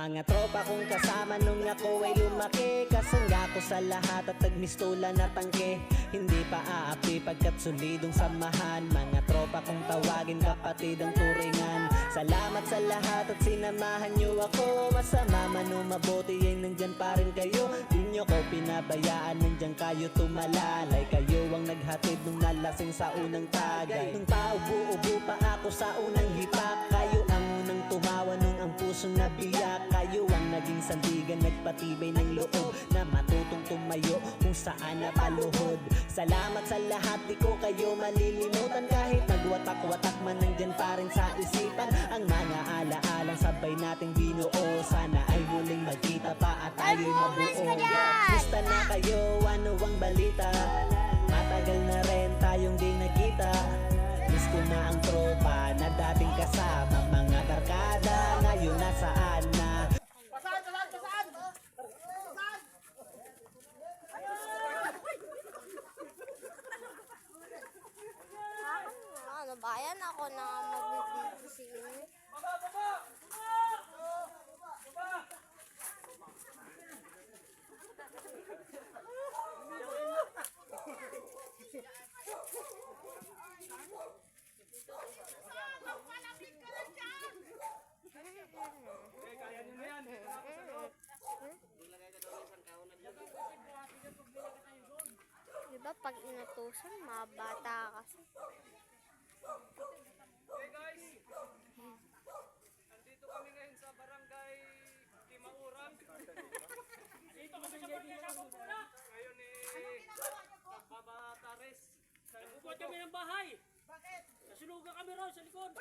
Mga tropa kong kasama nung ako ay lumaki. Kasangga ko sa lahat at nagmistulan na tangke. Hindi pa aapi pagkat solidong samahan. Mga tropa kong tawagin kapatid ang turingan. Salamat sa lahat at sinamahan nyo ako. Masama man o mabuti ay nandyan pa rin kayo. Di nyo ko pinabayaan, nandyan kayo tumalalay. Kayo ang naghatid nung nalasing sa unang tagay. Nung paubo-ubo pa ako sa unang hipak. Kayo ang unang tumawa nung ang pusong nabiyak. Kayo ang naging sandigan, nagpatibay ng loob na matutong tumayo kung saan napaluhod. Salamat sa lahat, di ko kayo malilimutan. Kahit nagwatak-watak man, nandyan pa rin sa isipan ang mga ala-alang sabay nating binuo. Sana ay muling magkita pa at tayo'y mabuo. Gusta na kayo, ano ang balita? Matagal na rin tayong di nagkita. Miss ko na ang tropa na dating kasama. Mga barkada ngayon nasaan na? Pasaan! Ano ba yan? Ako na magbibigay sa inyo. Kaya nyo na yan. Diba pag inutusan, mga bata kasi. Okay guys, nandito kami ngayon sa barangay Timaurang. Dito kami sa barangay Timaurang. Ngayon nagbabatares. Nagbubuhat kami ng bahay. Bakit? Nasunugan kami raw sa likod.